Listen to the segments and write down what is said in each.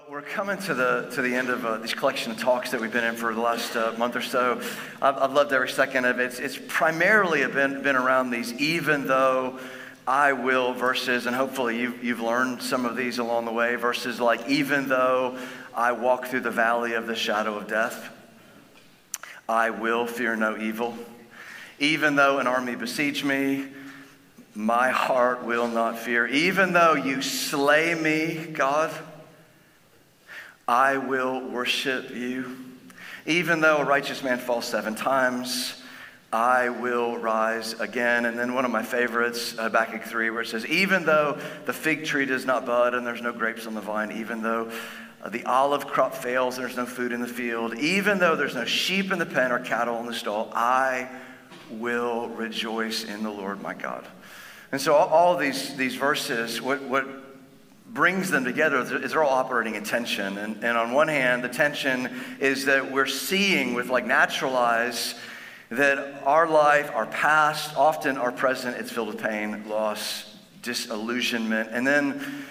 We're coming to the end of this collection of talks that we've been in for the last month or so. I've loved every second of it. It's primarily been around these even though I will verses, and hopefully you've learned some of these along the way. Verses like, even though I walk through the valley of the shadow of death, I will fear no evil. Even though an army besiege me, my heart will not fear. Even though you slay me, God, I will worship you. Even though a righteous man falls 7 times, I will rise again. And then one of my favorites, Habakkuk 3, where it says, even though the fig tree does not bud and there's no grapes on the vine, even though the olive crop fails and there's no food in the field, even though there's no sheep in the pen or cattle in the stall, I will rejoice in the Lord my God. And so all these verses, what brings them together is they're all operating in tension. And on one hand, the tension is that we're seeing with like natural eyes that our life, our past, often our present, it's filled with pain, loss, disillusionment. And then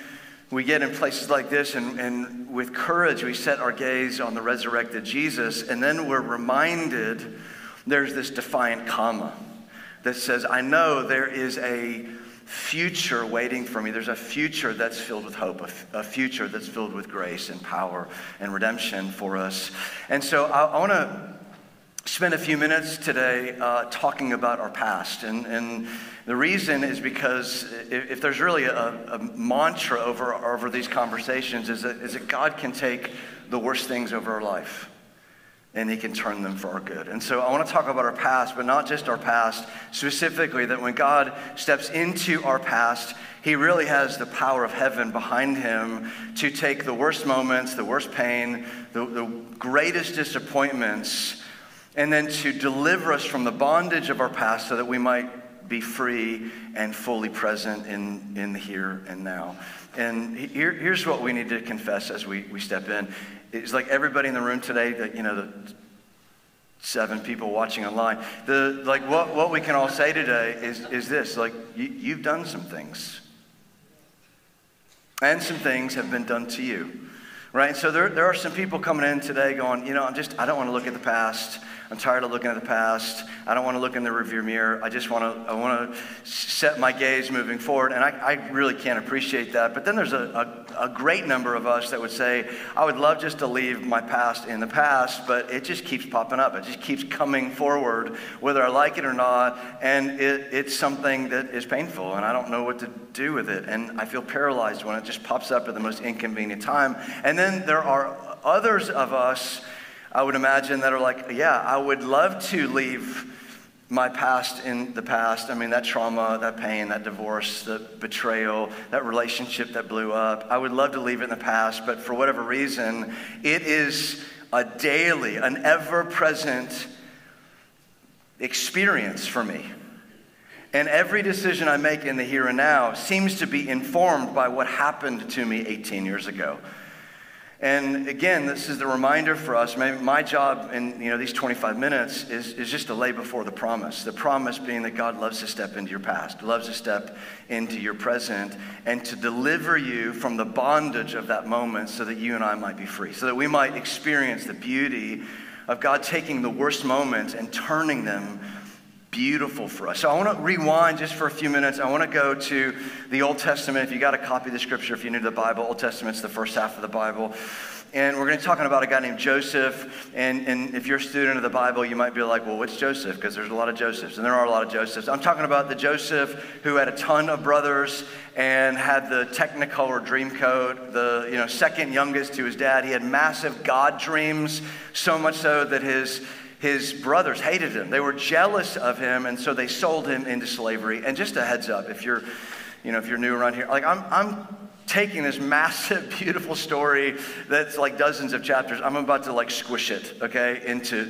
we get in places like this and with courage, we set our gaze on the resurrected Jesus. And then we're reminded there's this defiant comma that says, I know there is a future waiting for me. There's a future that's filled with hope, a future that's filled with grace and power and redemption for us. And so I want to spend a few minutes today talking about our past. And the reason is because if there's really a mantra over these conversations is that God can take the worst things over our life and he can turn them for our good. And so I want to talk about our past, but not just our past, specifically that when God steps into our past, he really has the power of heaven behind him to take the worst moments, the worst pain, the greatest disappointments, and then to deliver us from the bondage of our past so that we might be free and fully present in the here and now. And here's what we need to confess as we step in. It's like everybody in the room today, the 7 people watching online, what we can all say today is this, like you've done some things. And some things have been done to you. Right? And so there are some people coming in today going, I don't want to look at the past. I'm tired of looking at the past. I don't want to look in the rearview mirror. I want to set my gaze moving forward. And I really can't appreciate that. But then there's a great number of us that would say, I would love just to leave my past in the past, but it just keeps popping up. It just keeps coming forward, whether I like it or not. And it's something that is painful, and I don't know what to do with it. And I feel paralyzed when it just pops up at the most inconvenient time. And then there are others of us, I would imagine, that are like, yeah, I would love to leave my past in the past. I mean, that trauma, that pain, that divorce, the betrayal, that relationship that blew up. I would love to leave it in the past, but for whatever reason, it is a daily, an ever-present experience for me. And every decision I make in the here and now seems to be informed by what happened to me 18 years ago. And again, this is the reminder for us. Maybe my job in these 25 minutes is just to lay before the promise. The promise being that God loves to step into your past, loves to step into your present, and to deliver you from the bondage of that moment so that you and I might be free, so that we might experience the beauty of God taking the worst moments and turning them beautiful for us. So I want to rewind just for a few minutes. I want to go to the Old Testament. If you got a copy of the scripture, if you're new to the Bible, Old Testament's the first half of the Bible. And we're going to be talking about a guy named Joseph. And if you're a student of the Bible, you might be like, well, which Joseph? Because there's a lot of Josephs, and there are a lot of Josephs. I'm talking about the Joseph who had a ton of brothers and had the Technicolor dream coat, the second youngest to his dad. He had massive God dreams, so much so that his brothers hated him. They were jealous of him, and so they sold him into slavery. And just a heads up, if you're new around here, like I'm taking this massive, beautiful story that's like dozens of chapters. I'm about to like squish it, okay, into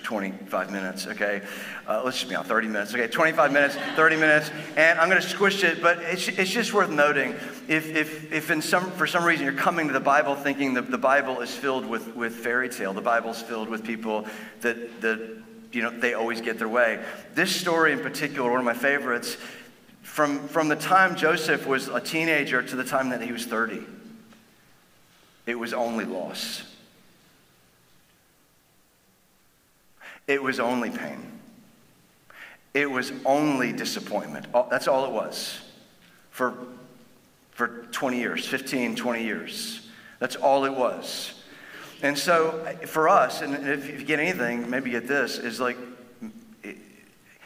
25 minutes, okay. Let's just be on 30 minutes, okay. 25 minutes, 30 minutes, and I'm going to squish it. But it's just worth noting if for some reason you're coming to the Bible thinking that the Bible is filled with fairy tale, the Bible's filled with people that they always get their way. This story in particular, one of my favorites. From the time Joseph was a teenager to the time that he was 30. It was only loss. It was only pain. It was only disappointment. That's all it was for 20 years, 15, 20 years. That's all it was. And so for us, and if you get anything, maybe get this, is like,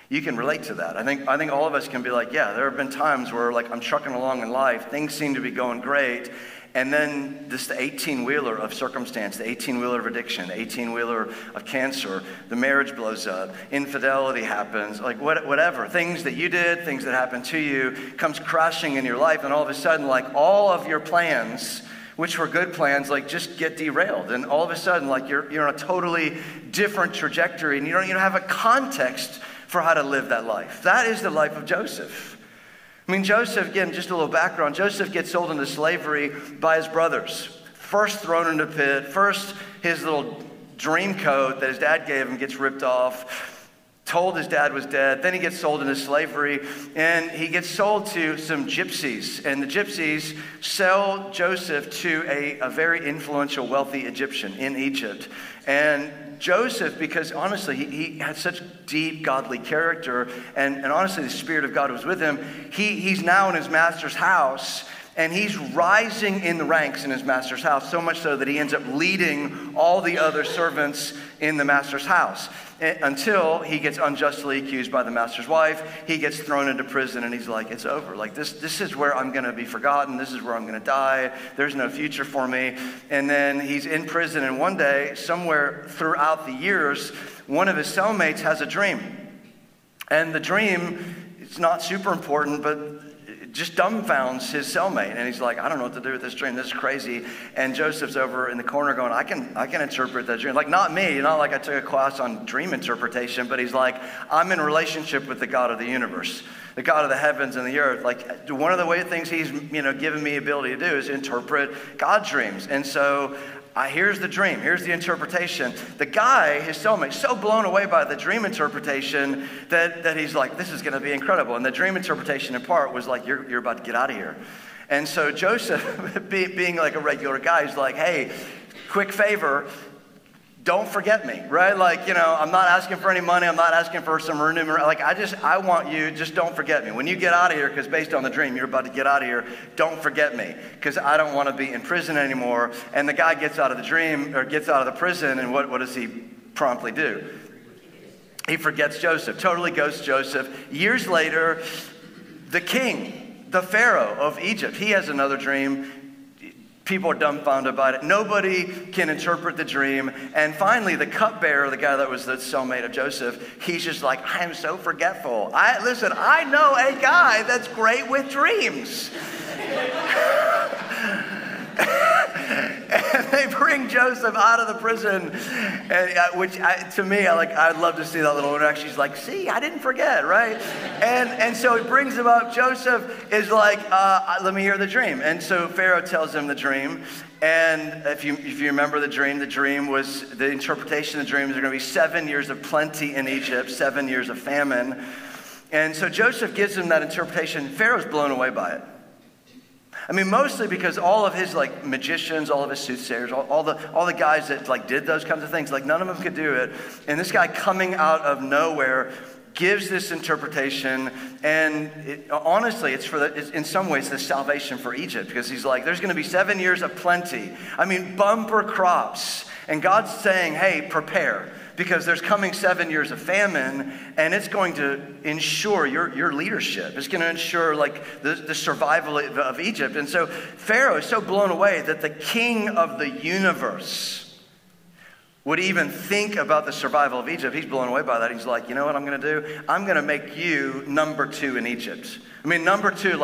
you can relate to that. I think all of us can be like, yeah, there have been times where like I'm trucking along in life, things seem to be going great, and then the 18-wheeler of circumstance, the 18-wheeler of addiction, the 18-wheeler of cancer, the marriage blows up, infidelity happens, like whatever. Things that you did, things that happened to you, comes crashing in your life, and all of a sudden, like all of your plans, which were good plans, like just get derailed. And all of a sudden, like you're on a totally different trajectory, and you don't even have a context for how to live that life. That is the life of Joseph. I mean, Joseph, again, just a little background. Joseph gets sold into slavery by his brothers. First thrown into a pit. First, his little dream coat that his dad gave him gets ripped off. Told his dad was dead. Then he gets sold into slavery. And he gets sold to some gypsies. And the gypsies sell Joseph to a very influential, wealthy Egyptian in Egypt. And Joseph, because honestly, he had such deep godly character, and honestly, the Spirit of God was with him. He's now in his master's house, and he's rising in the ranks in his master's house, so much so that he ends up leading all the other servants in the master's house until he gets unjustly accused by the master's wife. He gets thrown into prison, and he's like, it's over. Like, this is where I'm going to be forgotten. This is where I'm going to die. There's no future for me. And then he's in prison, and one day, somewhere throughout the years, one of his cellmates has a dream. And the dream, it's not super important, but it just dumbfounds his cellmate. And he's like, I don't know what to do with this dream. This is crazy. And Joseph's over in the corner going, I can interpret that dream. Like, not me, not like I took a class on dream interpretation, but he's like, I'm in a relationship with the God of the universe, the God of the heavens and the earth. Like, one of the things he's, given me ability to do is interpret God's dreams. And so here's the dream. Here's the interpretation. The guy, his cellmate, so blown away by the dream interpretation that he's like, this is going to be incredible. And the dream interpretation in part was like, you're about to get out of here. And so Joseph, being like a regular guy, he's like, hey, quick favor, don't forget me, right? Like, I'm not asking for any money. I'm not asking for some remuneration. Like, I want you, just don't forget me. When you get out of here, because based on the dream, you're about to get out of here, don't forget me, because I don't want to be in prison anymore. And the guy gets out of the dream, or gets out of the prison, and what does he promptly do? He forgets Joseph, totally ghosts Joseph. Years later, the king, the Pharaoh of Egypt, he has another dream. People are dumbfounded by it. Nobody can interpret the dream. And finally, the cupbearer, the guy that was the cellmate of Joseph, he's just like, I am so forgetful. I know a guy that's great with dreams. And they bring Joseph out of the prison, and to me, I'd love to see that little interaction. She's like, see, I didn't forget, right? And so he brings him up. Joseph is like, let me hear the dream. And so Pharaoh tells him the dream. And if you remember the dream was, the interpretation of the dream is there going to be 7 years of plenty in Egypt, 7 years of famine. And so Joseph gives him that interpretation. Pharaoh's blown away by it. I mean, mostly because all of his magicians, all of his soothsayers, all the guys that did those kinds of things, none of them could do it. And this guy coming out of nowhere gives this interpretation, and honestly, it's in some ways the salvation for Egypt, because he's like, there's going to be 7 years of plenty. I mean, bumper crops, and God's saying, hey, prepare. Because there's coming 7 years of famine, and it's going to ensure your leadership. It's going to ensure the survival of Egypt. And so Pharaoh is so blown away that the king of the universe would even think about the survival of Egypt. He's blown away by that. He's like, you know what I'm going to do? I'm going to make you number 2 in Egypt. I mean, number 2,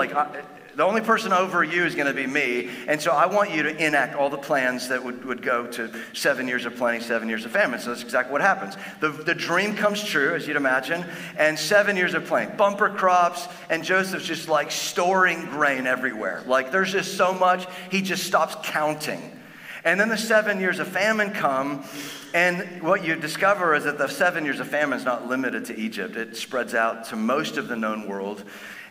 the only person over you is going to be me. And so I want you to enact all the plans that would go to 7 years of plenty, 7 years of famine. So that's exactly what happens. The dream comes true, as you'd imagine, and 7 years of plenty. Bumper crops, and Joseph's just storing grain everywhere. There's just so much, he just stops counting. And then the 7 years of famine come, and what you discover is that the 7 years of famine is not limited to Egypt. It spreads out to most of the known world.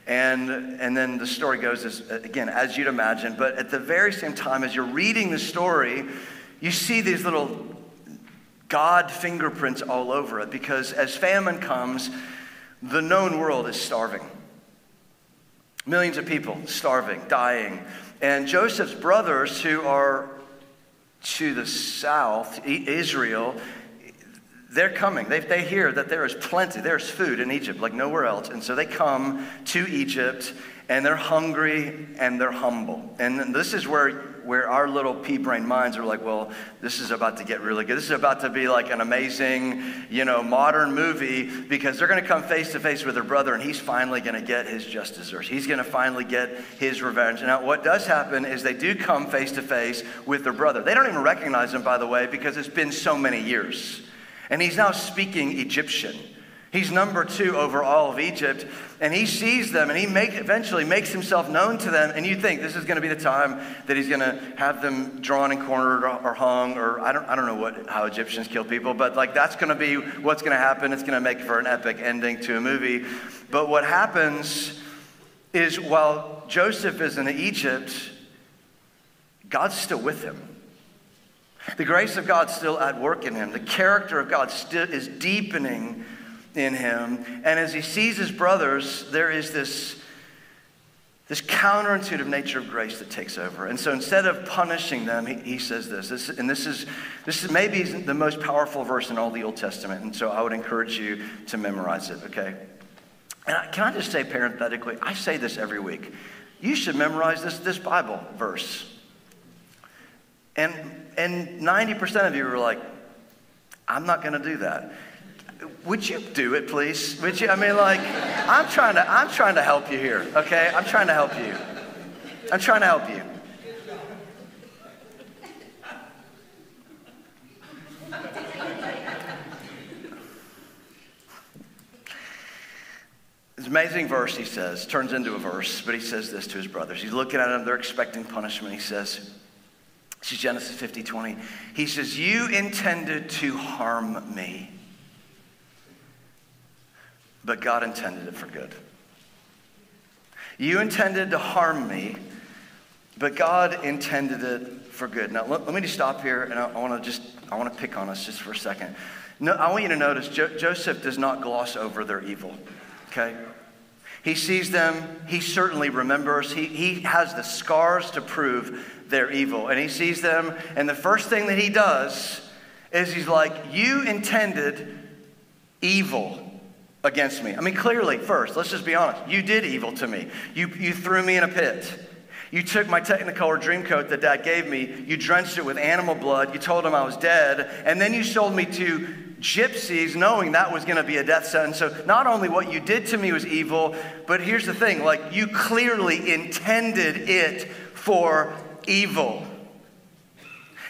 And then the story goes, again, as you'd imagine. But at the very same time, as you're reading the story, you see these little God fingerprints all over it. Because as famine comes, the known world is starving. Millions of people starving, dying. And Joseph's brothers, who are to the south, Israel, they're coming. They hear that there is plenty. There's food in Egypt like nowhere else. And so they come to Egypt, and they're hungry and they're humble. And this is where our little pea-brain minds are like, well, this is about to get really good. This is about to be like an amazing, modern movie, because they're going to come face to face with their brother, and he's finally going to get his just desserts. He's going to finally get his revenge. Now, what does happen is they do come face to face with their brother. They don't even recognize him, by the way, because it's been so many years. And he's now speaking Egyptian. He's number 2 over all of Egypt, and he sees them, and he eventually makes himself known to them, and you think this is going to be the time that he's going to have them drawn and cornered or hung, or I don't know how Egyptians kill people, but like that's going to be what's going to happen. It's going to make for an epic ending to a movie. But what happens is while Joseph is in Egypt, God's still with him. The grace of God's still at work in him. The character of God still is deepening in him. And as he sees his brothers, there is this counterintuitive nature of grace that takes over. And so instead of punishing them, he says this is maybe the most powerful verse in all the Old Testament. And so I would encourage you to memorize it, okay? And can I just say parenthetically, I say this every week. You should memorize this Bible verse. And 90% of you were like, I'm not going to do that. Would you do it, please? Would you? I'm trying to help you here, okay? I'm trying to help you. This amazing verse, he says, turns into a verse, but he says this to his brothers. He's looking at them, they're expecting punishment. He says, this is Genesis 50:20. He says, you intended to harm me, but God intended it for good. You intended to harm me, but God intended it for good. Now, let me just stop here, and I want to pick on us just for a second. No, I want you to notice Joseph does not gloss over their evil, okay? He sees them. He certainly remembers. He has the scars to prove their evil. And he sees them, and the first thing that he does is he's like, you intended evil against me. I mean, clearly, first, let's just be honest. You did evil to me. You threw me in a pit. You took my Technicolor dream coat that Dad gave me. You drenched it with animal blood. You told him I was dead. And then you sold me to gypsies knowing that was going to be a death sentence. So not only what you did to me was evil, but here's the thing. Like, you clearly intended it for evil.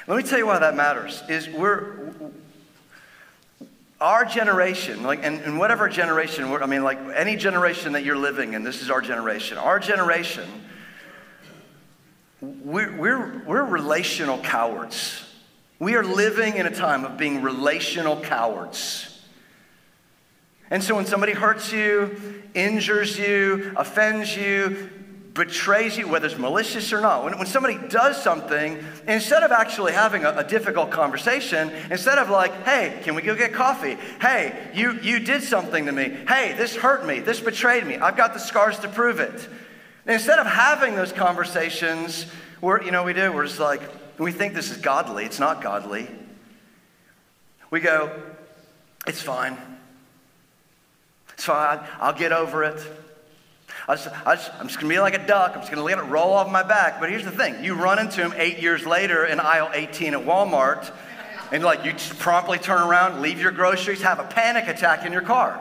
Let me tell you why that matters. Our generation, and whatever generation, any generation that you're living in, this is our generation. Our generation, we're relational cowards. We are living in a time of being relational cowards. And so when somebody hurts you, injures you, offends you, betrays you, whether it's malicious or not, when somebody does something, instead of actually having a difficult conversation, instead of like, hey, can we go get coffee? Hey, you did something to me. Hey, this hurt me. This betrayed me. I've got the scars to prove it. And instead of having those conversations, we're just like, we think this is godly. It's not godly. We go, it's fine. It's fine. I'll get over it. I'm just going to be like a duck. I'm just going to let it roll off my back. But here's the thing. You run into him 8 years later in aisle 18 at Walmart, and you just promptly turn around, leave your groceries, have a panic attack in your car.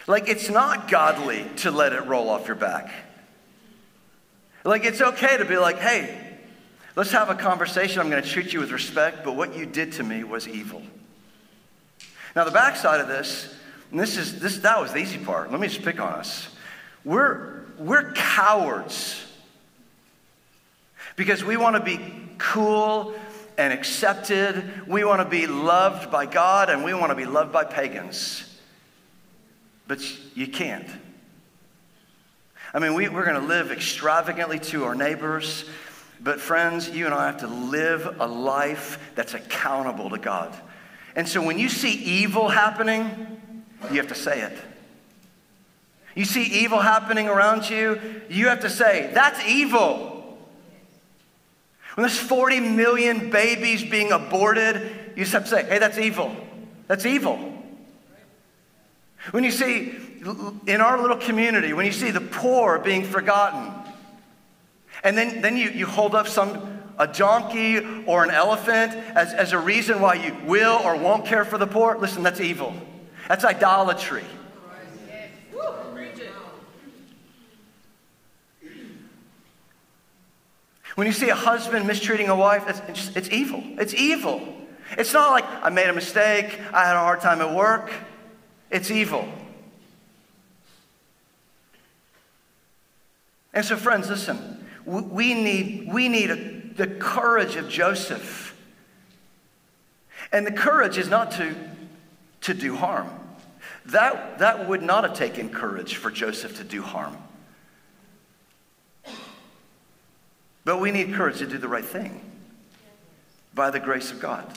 It's not godly to let it roll off your back. It's okay to be like, hey, let's have a conversation. I'm going to treat you with respect, but what you did to me was evil. Now, the backside of this, and that was the easy part. Let me just pick on us. We're cowards because we want to be cool and accepted. We want to be loved by God, and we want to be loved by pagans. but you can't. I mean, we're going to live extravagantly to our neighbors, but friends, you and I have to live a life that's accountable to God. And so when you see evil happening, you have to say it. You see evil happening around you, you have to say, that's evil. When there's 40 million babies being aborted, you just have to say, hey, that's evil. That's evil. When you see, in our little community, when you see the poor being forgotten, and then you hold up a donkey or an elephant as a reason why you will or won't care for the poor, listen, that's evil. That's idolatry. When you see a husband mistreating a wife, it's evil. It's evil. It's not like I made a mistake, I had a hard time at work. It's evil. And so, friends, listen. We need the courage of Joseph. And the courage is not to do harm. That would not have taken courage for Joseph to do harm. But we need courage to do the right thing by the grace of God.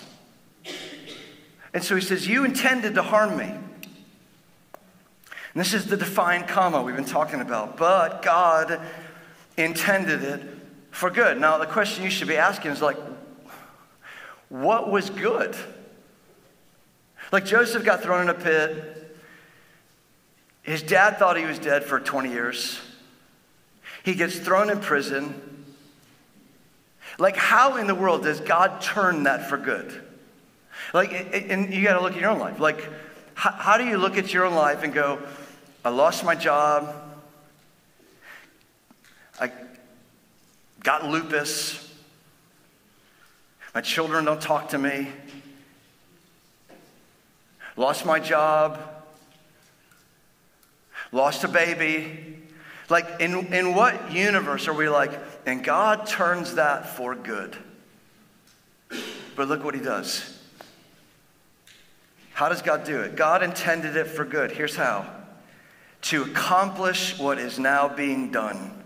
And so he says, you intended to harm me. And this is the defined comma we've been talking about. But God intended it for good. Now, the question you should be asking is like, what was good? Like Joseph got thrown in a pit. His dad thought he was dead for 20 years. He gets thrown in prison. Like, how in the world does God turn that for good? Like, and you got to look at your own life. Like, how do you look at your own life and go, I lost my job. I got lupus. My children don't talk to me. Lost my job. Lost a baby. Like, in what universe are we like, and God turns that for good? But look what he does. How does God do it? God intended it for good. Here's how. To accomplish what is now being done.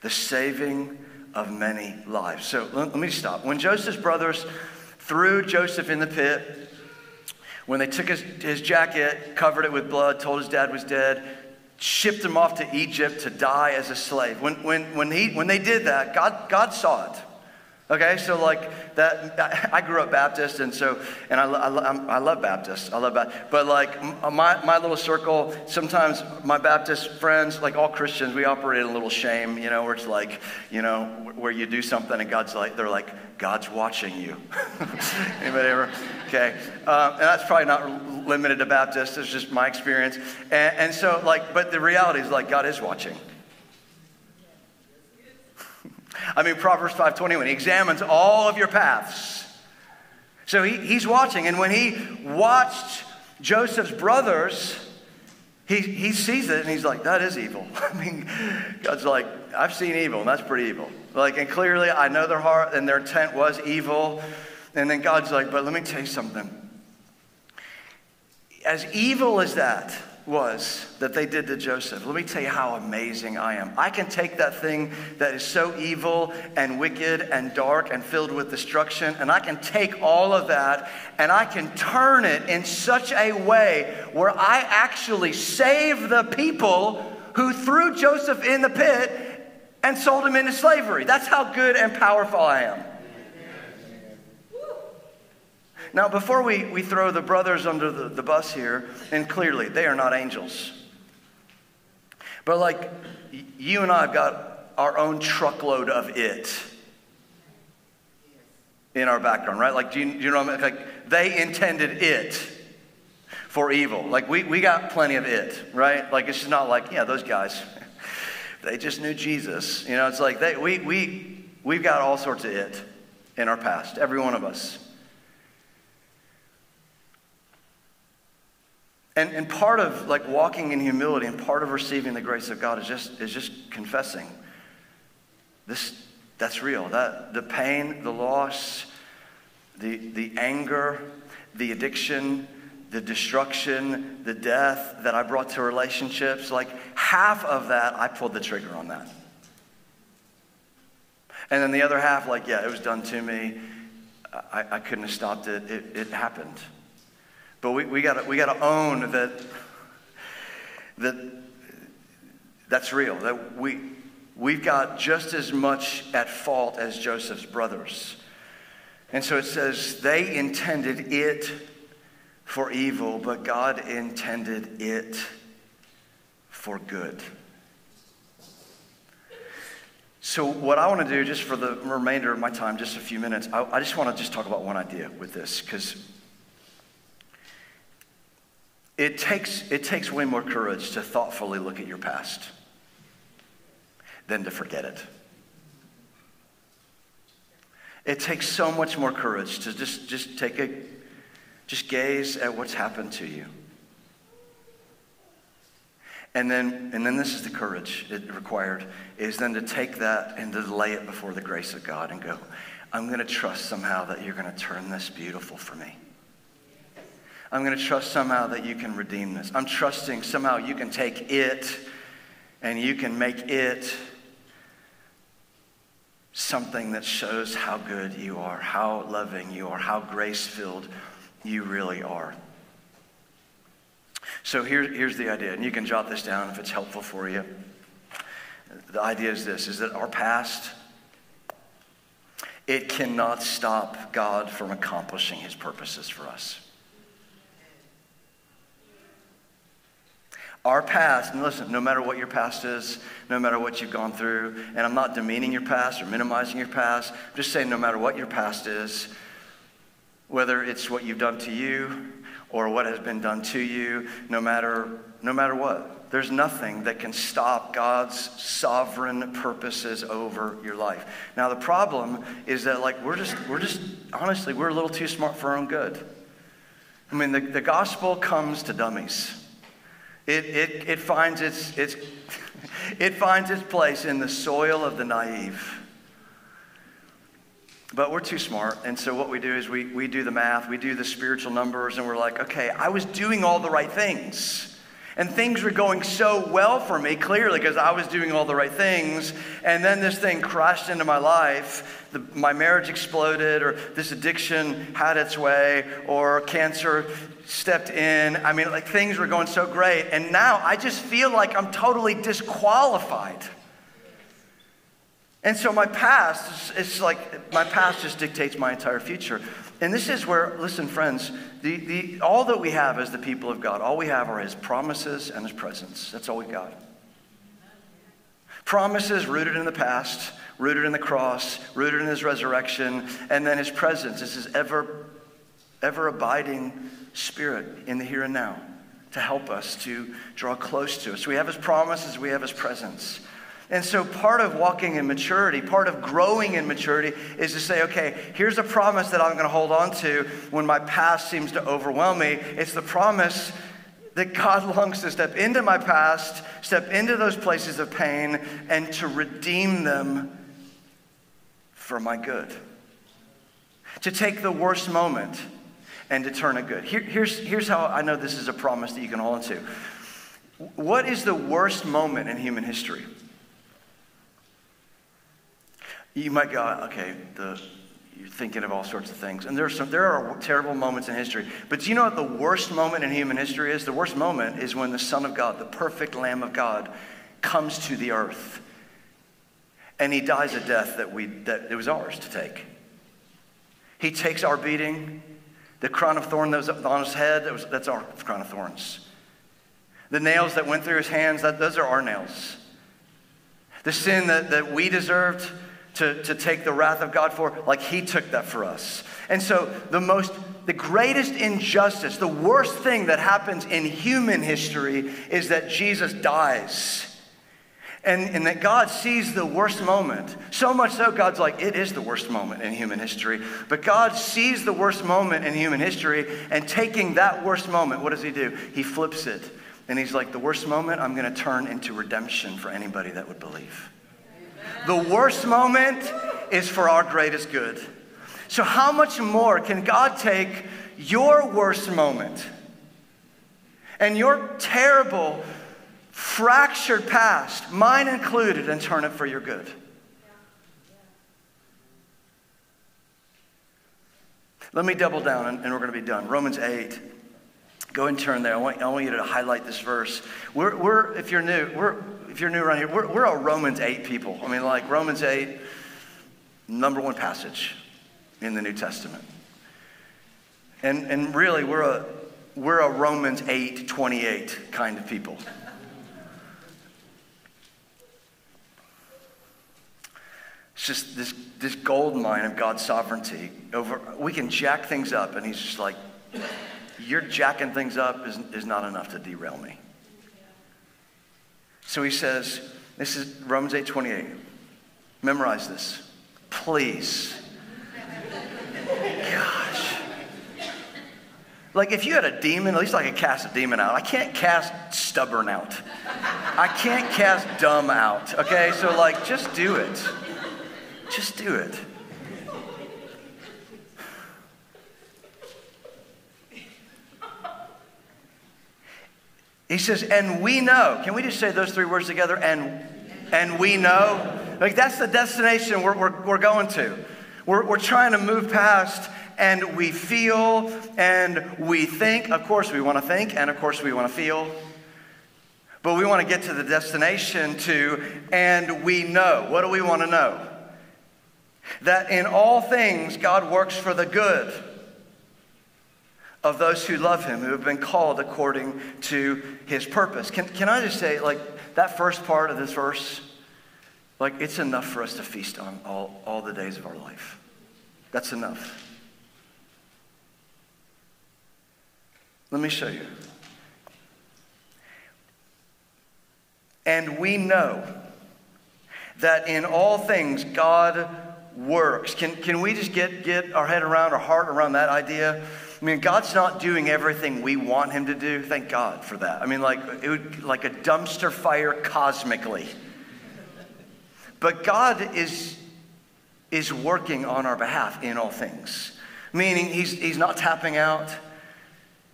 The saving of many lives. So let me stop. When Joseph's brothers threw Joseph in the pit, when they took his jacket, covered it with blood, told his dad was dead, shipped him off to Egypt to die as a slave. When they did that, God saw it. Okay, so like that, I grew up Baptist, and I love Baptists. I love Baptists. But like my little circle, sometimes my Baptist friends, like all Christians, we operate in a little shame, where it's like, where you do something and they're like, God's watching you. Anybody ever? Okay, and that's probably not limited to Baptists. It's just my experience. And so but the reality is like God is watching. I mean, Proverbs 5:20, when he examines all of your paths. So he's watching. And when he watched Joseph's brothers, he sees it and he's like, that is evil. I mean, God's like, I've seen evil, and that's pretty evil. Like, and clearly I know their heart and their intent was evil. And then God's like, but let me tell you something. As evil as that was that they did to Joseph, let me tell you how amazing I am. I can take that thing that is so evil and wicked and dark and filled with destruction, and I can take all of that and I can turn it in such a way where I actually save the people who threw Joseph in the pit and sold him into slavery. That's how good and powerful I am. Now, before we throw the brothers under the bus here, and clearly they are not angels. But like you and I have got our own truckload of it in our background, right? Like, do you know what I mean? Like, they intended it for evil. Like, we got plenty of it, right? Like, it's just not like, yeah, those guys, they just knew Jesus. It's like we've got all sorts of it in our past, every one of us. And part of like walking in humility and part of receiving the grace of God is just confessing that's real. That the pain, the loss, the anger, the addiction, the destruction, the death that I brought to relationships, like half of that, I pulled the trigger on that. And then the other half, like, yeah, it was done to me. I couldn't have stopped it. It happened. But we gotta own that's real. That we've got just as much at fault as Joseph's brothers. And so it says they intended it for evil, but God intended it for good. So what I want to do, just for the remainder of my time, just a few minutes, I just want to just talk about one idea with this, because it takes way more courage to thoughtfully look at your past than to forget it. It takes so much more courage to just gaze at what's happened to you. And then this is the courage it required, is then to take that and to lay it before the grace of God and go, I'm going to trust somehow that you're going to turn this beautiful for me. I'm going to trust somehow that you can redeem this. I'm trusting somehow you can take it and you can make it something that shows how good you are, how loving you are, how grace-filled you really are. So here's the idea, and you can jot this down if it's helpful for you. The idea is this, is that our past, it cannot stop God from accomplishing his purposes for us. Our past, and listen, no matter what your past is, no matter what you've gone through, and I'm not demeaning your past or minimizing your past, I'm just saying no matter what your past is, whether it's what you've done to you or what has been done to you, no matter what, there's nothing that can stop God's sovereign purposes over your life. Now the problem is that we're just honestly, we're a little too smart for our own good. I mean, the gospel comes to dummies. It finds its place in the soil of the naive. But we're too smart, and so what we do is we do the math, we do the spiritual numbers, and we're like, okay, I was doing all the right things. And things were going so well for me, clearly, because I was doing all the right things. And then this thing crashed into my life. My marriage exploded, or this addiction had its way, or cancer stepped in. I mean, things were going so great. And now I just feel like I'm totally disqualified. And so my past, it's like my past just dictates my entire future. And this is where, listen, friends, all that we have as the people of God, all we have are his promises and his presence. That's all we got. Promises rooted in the past, rooted in the cross, rooted in his resurrection, and then his presence. This is ever abiding spirit in the here and now to help us, to draw close to us. So we have his promises, we have his presence. And so part of walking in maturity, part of growing in maturity is to say, okay, here's a promise that I'm going to hold on to when my past seems to overwhelm me. It's the promise that God longs to step into my past, step into those places of pain, and to redeem them for my good. To take the worst moment and to turn it good. Here's how I know this is a promise that you can hold on to. What is the worst moment in human history? You might go, okay, you're thinking of all sorts of things. And there are terrible moments in history. But do you know what the worst moment in human history is? The worst moment is when the Son of God, the perfect Lamb of God, comes to the earth. And he dies a death that it was ours to take. He takes our beating. The crown of thorn that was on his head, that's our crown of thorns. The nails that went through his hands, those are our nails. The sin that we deserved to take the wrath of God for, he took that for us. And so the greatest injustice, the worst thing that happens in human history is that Jesus dies. And that God sees the worst moment. So much so, God's like, it is the worst moment in human history. But God sees the worst moment in human history, and taking that worst moment, what does he do? He flips it. And he's like, the worst moment, I'm going to turn into redemption for anybody that would believe. The worst moment is for our greatest good. So how much more can God take your worst moment and your terrible, fractured past, mine included, and turn it for your good. Let me double down, and we're going to be done. Romans 8. Go and turn there. I want you to highlight this verse. If you're new around here, we're a Romans 8 people. I mean, like Romans 8, number one passage in the New Testament. And really, we're a Romans 8:28 kind of people. It's just this gold mine of God's sovereignty. We can jack things up, and he's just like, you're jacking things up is not enough to derail me. So he says, this is Romans 8:28. Memorize this. Please. Gosh. Like if you had a demon, at least I could cast a demon out. I can't cast stubborn out. I can't cast dumb out. Okay, so like just do it. Just do it. He says, and we know. Can we just say those three words together? And we know. Like that's the destination we're going to. We're trying to move past, and we feel, and we think. Of course we want to think, and of course we want to feel. But we want to get to the destination too, and we know. What do we want to know? That in all things God works for the good of those who love him, who have been called according to his purpose. Can I just say, like, that first part of this verse, like, it's enough for us to feast on all the days of our life. That's enough. Let me show you. And we know that in all things God works. Can we just get our head around, our heart around that idea? I mean, God's not doing everything we want him to do. Thank God for that. I mean, like it would like a dumpster fire cosmically. But God is working on our behalf in all things. Meaning he's not tapping out.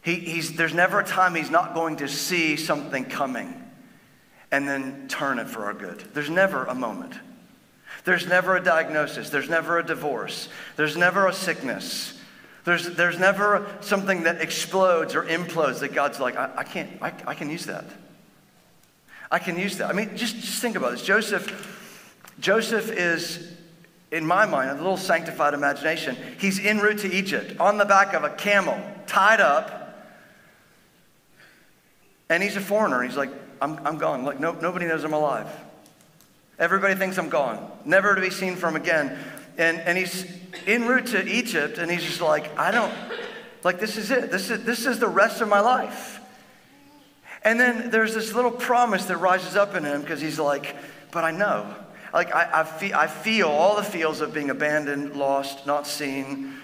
There's never a time he's not going to see something coming and then turn it for our good. There's never a moment. There's never a diagnosis. There's never a divorce. There's never a sickness. There's never something that explodes or implodes that God's like, I can use that. I can use that. I mean, just think about this. Joseph is, in my mind, a little sanctified imagination. He's en route to Egypt on the back of a camel, tied up. And he's a foreigner. He's like, I'm gone. Like, nobody knows I'm alive. Everybody thinks I'm gone. Never to be seen from again. And he's en route to Egypt, and he's just like, this is it. This is the rest of my life. And then there's this little promise that rises up in him because he's like, but I know. Like, I feel all the feels of being abandoned, lost, not seen.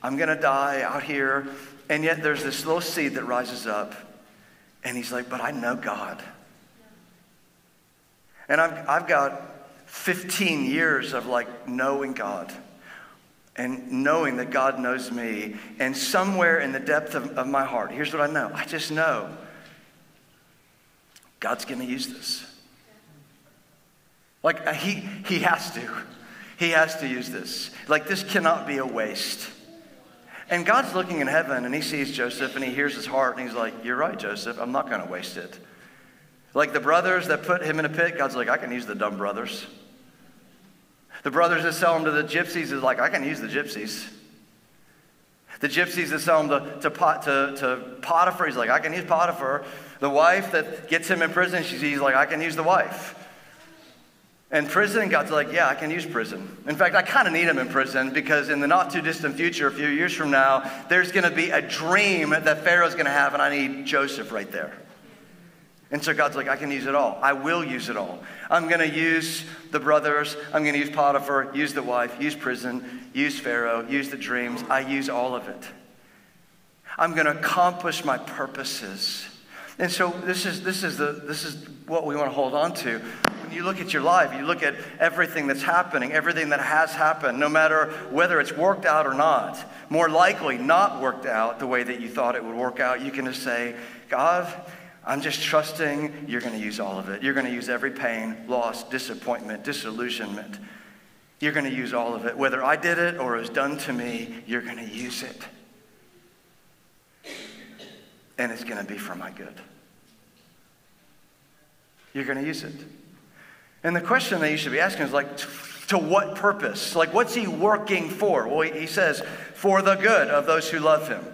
I'm going to die out here. And yet there's this little seed that rises up. And he's like, but I know God. And I've got 15 years of like knowing God and knowing that God knows me. And somewhere in the depth of my heart, here's what I know. I just know God's going to use this. Like he has to. He has to use this. Like this cannot be a waste. And God's looking in heaven and he sees Joseph and he hears his heart and he's like, you're right, Joseph. I'm not going to waste it. Like the brothers that put him in a pit, God's like, I can use the dumb brothers. The brothers that sell him to the gypsies is like, I can use the gypsies. The gypsies that sell him to Potiphar, he's like, I can use Potiphar. The wife that gets him in prison, he's like, I can use the wife. And prison, God's like, yeah, I can use prison. In fact, I kind of need him in prison because in the not too distant future, a few years from now, there's going to be a dream that Pharaoh's going to have and I need Joseph right there. And so God's like, I can use it all. I will use it all. I'm going to use the brothers. I'm going to use Potiphar, use the wife, use prison, use Pharaoh, use the dreams. I use all of it. I'm going to accomplish my purposes. And so this is what we want to hold on to. When you look at your life, you look at everything that's happening, everything that has happened, no matter whether it's worked out or not, more likely not worked out the way that you thought it would work out, you can just say, God, I'm just trusting you're going to use all of it. You're going to use every pain, loss, disappointment, disillusionment. You're going to use all of it. Whether I did it or it was done to me, you're going to use it. And it's going to be for my good. You're going to use it. And the question that you should be asking is like, to what purpose? Like, what's he working for? Well, he says, for the good of those who love him.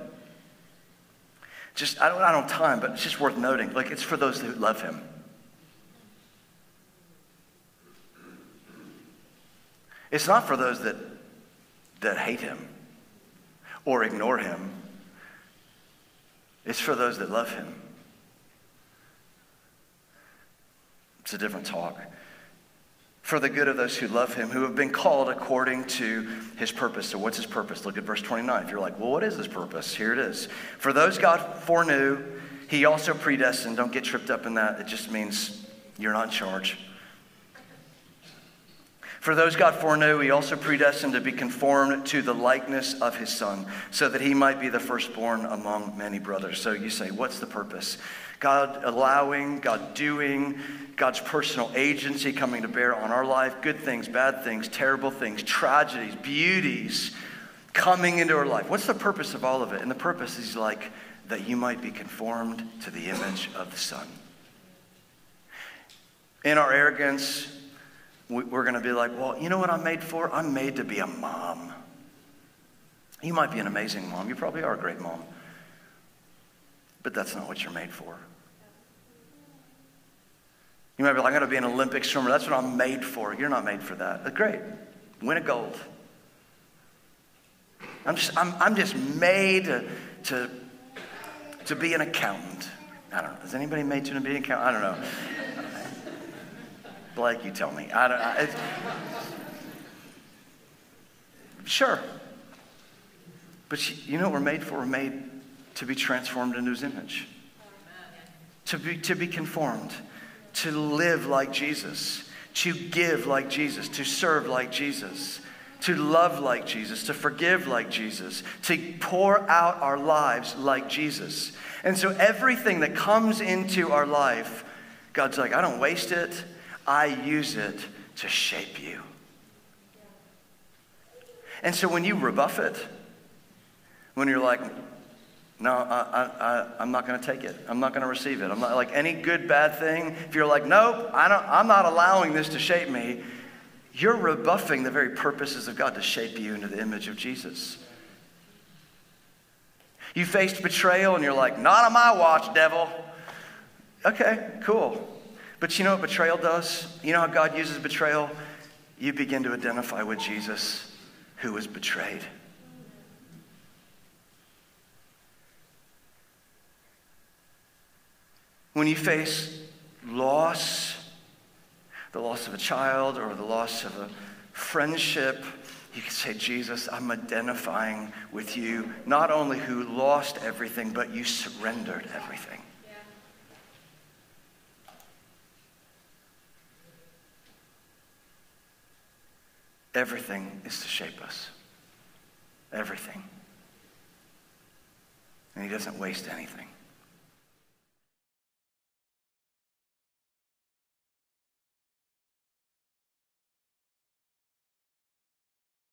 I don't have time, but it's just worth noting. Like, it's for those who love him. It's not for those that hate him or ignore him. It's for those that love him. It's a different talk. For the good of those who love him, who have been called according to his purpose. So what's his purpose? Look at verse 29. If you're like, well, what is his purpose? Here it is. For those God foreknew, he also predestined. Don't get tripped up in that. It just means you're not in charge. For those God foreknew, he also predestined to be conformed to the likeness of his Son, so that he might be the firstborn among many brothers. So you say, what's the purpose? God allowing, God doing, God's personal agency coming to bear on our life, good things, bad things, terrible things, tragedies, beauties coming into our life. What's the purpose of all of it? And the purpose is like that you might be conformed to the image of the Son. In our arrogance, we're going to be like, well, you know what I'm made for? I'm made to be a mom. You might be an amazing mom. You probably are a great mom. But that's not what you're made for. You might be like, I'm going to be an Olympic swimmer. That's what I'm made for. You're not made for that. That's great. Win a gold. I'm just made to be an accountant. I don't know. Is anybody made to be an accountant? I don't know. Blake, you tell me. Sure. But you know what we're made for? We're made to be transformed into his image. To be conformed. To live like Jesus. To give like Jesus. To serve like Jesus. To love like Jesus. To forgive like Jesus. To pour out our lives like Jesus. And so everything that comes into our life, God's like, I don't waste it. I use it to shape you. And so when you rebuff it, when you're like, no, I'm not going to take it. I'm not going to receive it. I'm not like any good, bad thing. If you're like, nope, I'm not allowing this to shape me. You're rebuffing the very purposes of God to shape you into the image of Jesus. You faced betrayal and you're like, not on my watch, devil. Okay, cool. But you know what betrayal does? You know how God uses betrayal? You begin to identify with Jesus who was betrayed. When you face loss, the loss of a child or the loss of a friendship, you can say, Jesus, I'm identifying with you, not only who lost everything, but you surrendered everything. Everything is to shape us. Everything. And he doesn't waste anything.